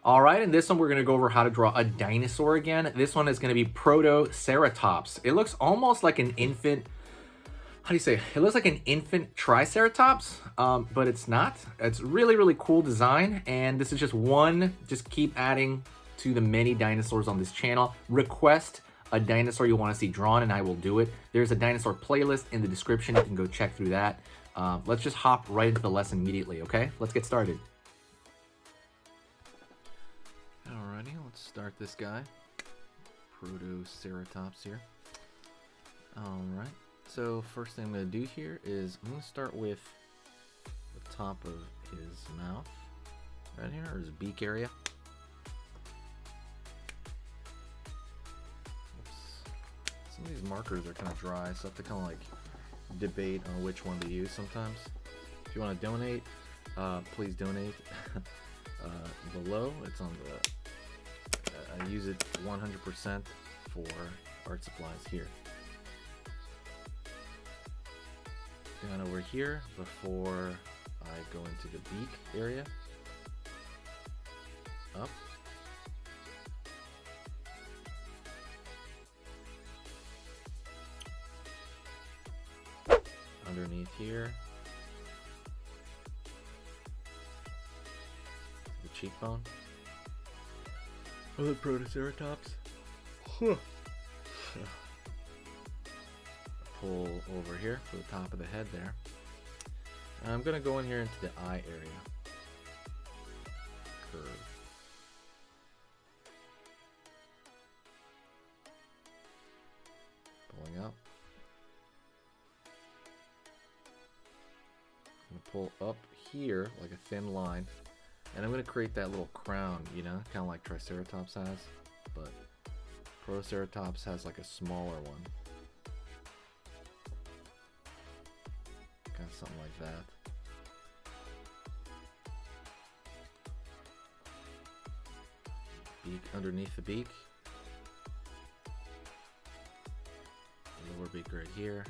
All right, in this one, we're going to go over how to draw a dinosaur again. This one is going to be Protoceratops. It looks almost like an infant, how do you say? It looks like an infant Triceratops, but it's not. It's really, really cool design, and this is just one. Just keep adding to the many dinosaurs on this channel. Request a dinosaur you want to see drawn, and I will do it. There's a dinosaur playlist in the description. You can go check through that. Let's just hop right into the lesson immediately, okay? Let's get started. Alrighty, let's start this guy. Protoceratops here. Alright, so first thing I'm going to do here is I'm going to start with the top of his mouth, right here, or his beak area. Oops. Some of these markers are kind of dry, so I have to kind of like debate on which one to use sometimes. If you want to donate, please donate. Below, it's on the I use it 100% for art supplies here. Down over here before I go into the beak area. Up. Underneath here. The cheekbone. Oh, the Protoceratops. Pull over here for the top of the head there. And I'm going to go in here into the eye area. Curve. Pulling up. I'm going to pull up here like a thin line. And I'm going to create that little crown, you know, kind of like Triceratops has, but Protoceratops has like a smaller one. Kind of something like that. Beak underneath the beak. Lower beak right here.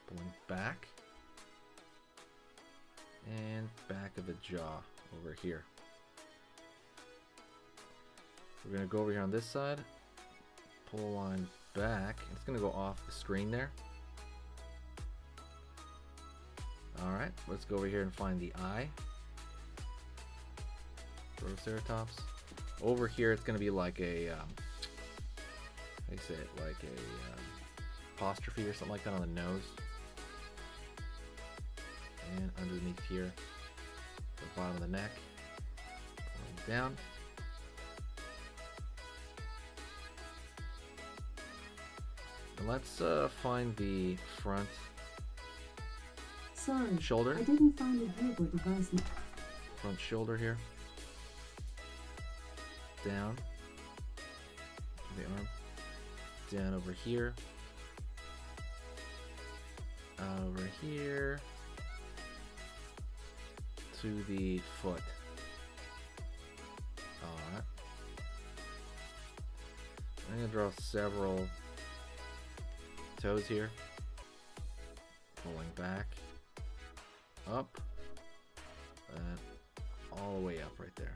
Pulling back. And back of the jaw over here. We're going to go over here on this side, pull a line back. It's going to go off the screen there. Alright, let's go over here and find the eye. Protoceratops. Over here it's going to be like a, how do you say it, like a apostrophe or something like that on the nose. And underneath here, the bottom of the neck, pulling down. And let's find the front shoulder. I didn't find the group or device. Front shoulder here. Down. The arm. Down over here. Out over here. To the foot. Alright. I'm going to draw several toes here. Pulling back. Up. And all the way up right there.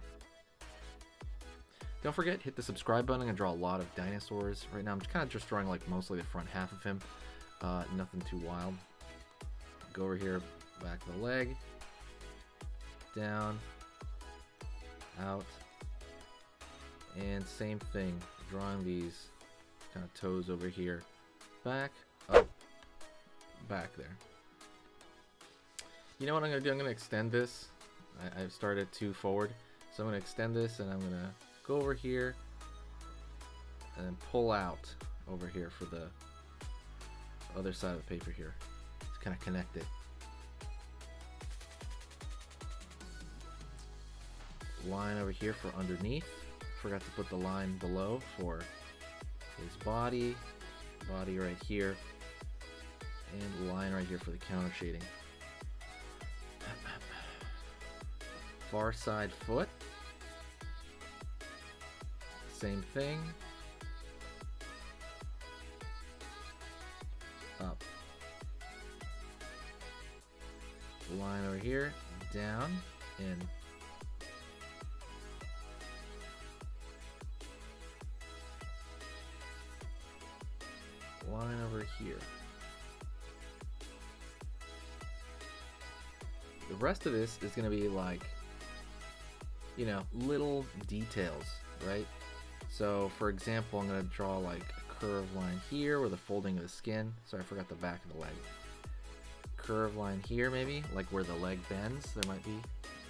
Don't forget, hit the subscribe button. I'm going to draw a lot of dinosaurs. Right now I'm kind of just drawing like mostly the front half of him. Nothing too wild. Go over here, back of the leg. Down, out, and same thing, drawing these kind of toes over here, back, up, back there. You know what I'm going to do? I'm going to extend this. I've started too forward, so I'm going to extend this and I'm going to go over here and then pull out over here for the other side of the paper here to kind of connect it. Line over here for underneath. Forgot to put the line below for his body right here, and line right here for the counter shading. Far side foot, same thing. Up. Line over here, down, in. line over here. The rest of this is going to be like, you know, little details, right? So for example, I'm going to draw like a curved line here where the folding of the skin. Sorry, I forgot the back of the leg. Curved line here, maybe like where the leg bends. There might be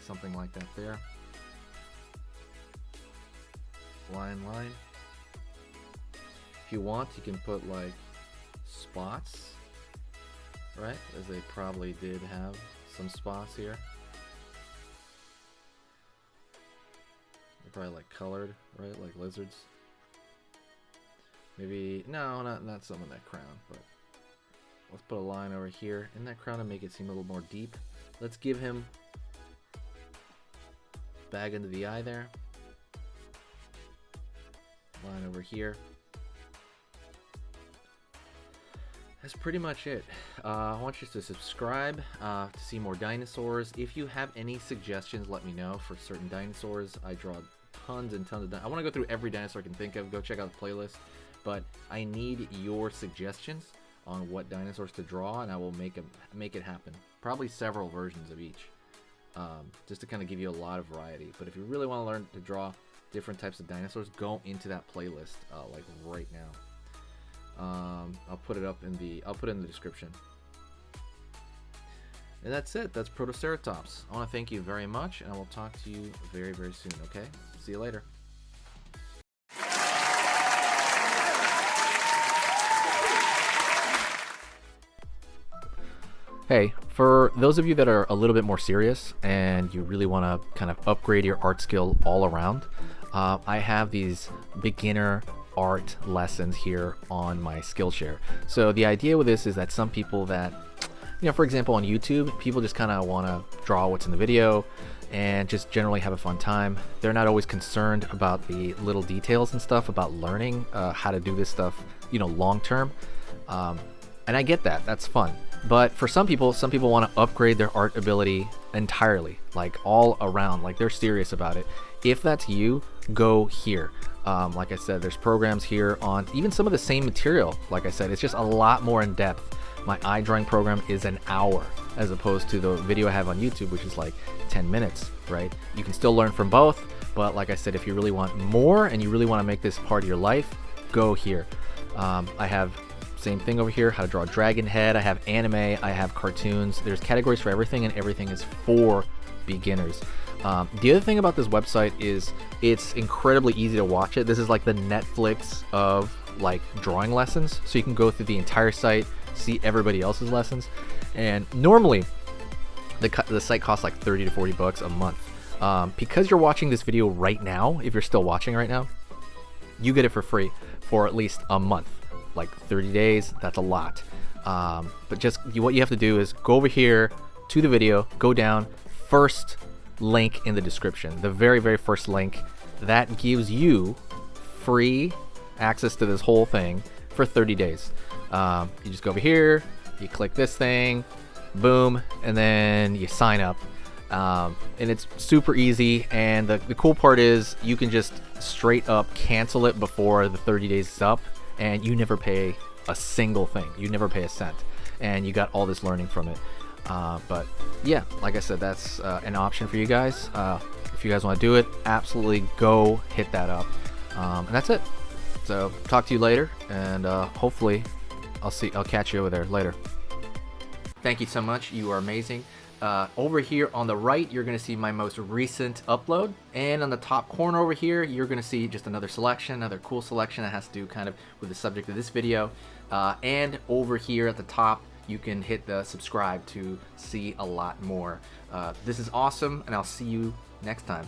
something like that there. Line. If you want, you can put like spots, right? As they probably did have some spots here. They're probably like colored, right? Like lizards. Maybe, no, not some of that crown, but let's put a line over here in that crown and make it seem a little more deep. Let's give him bag under the eye there. Line over here. That's pretty much it. I want you to subscribe to see more dinosaurs. If you have any suggestions, let me know for certain dinosaurs. I draw tons and tons of I want to go through every dinosaur I can think of. Go check out the playlist. But I need your suggestions on what dinosaurs to draw, and I will make it happen. Probably several versions of each, just to kind of give you a lot of variety. But if you really want to learn to draw different types of dinosaurs, go into that playlist like right now. I'll put it in the description. And that's it. That's Protoceratops. I want to thank you very much, and I will talk to you very, very soon. Okay? See you later. Hey, for those of you that are a little bit more serious and you really want to kind of upgrade your art skill all around, I have these beginner art lessons here on my Skillshare. So the idea with this is that some people that, you know, for example on YouTube, people just kind of want to draw what's in the video and just generally have a fun time. They're not always concerned about the little details and stuff, about learning how to do this stuff, you know, long term. And I get that, that's fun. But for some people want to upgrade their art ability entirely, like all around, like they're serious about it. If that's you, go here. Like I said, there's programs here on even some of the same material. Like I said, it's just a lot more in depth. My eye drawing program is an hour as opposed to the video I have on YouTube, which is like 10 minutes, right? You can still learn from both, but like I said, if you really want more and you really want to make this part of your life, go here. I have same thing over here, how to draw a dragon head. I have anime, I have cartoons. There's categories for everything, and everything is for beginners. The other thing about this website is it's incredibly easy to watch it. This is like the Netflix of like drawing lessons. So you can go through the entire site, see everybody else's lessons. And normally the site costs like 30 to 40 bucks a month. Because you're watching this video right now, if you're still watching right now, you get it for free for at least a month. Like 30 days, that's a lot. But just what you have to do is go over here to the video, go down, first link in the description, the very, very first link. That gives you free access to this whole thing for 30 days. You just go over here, you click this thing, boom, and then you sign up. And it's super easy, and the cool part is you can just straight up cancel it before the 30 days is up, and you never pay a single thing. You never pay a cent, and you got all this learning from it. But yeah, like I said, that's an option for you guys. If you guys want to do it, absolutely go hit that up. And that's it. So talk to you later, and hopefully I'll catch you over there later. Thank you so much. You are amazing. Over here on the right, you're going to see my most recent upload, and on the top corner over here, you're going to see just another selection, another cool selection that has to do kind of with the subject of this video. And over here at the top, you can hit the subscribe to see a lot more. This is awesome, and I'll see you next time.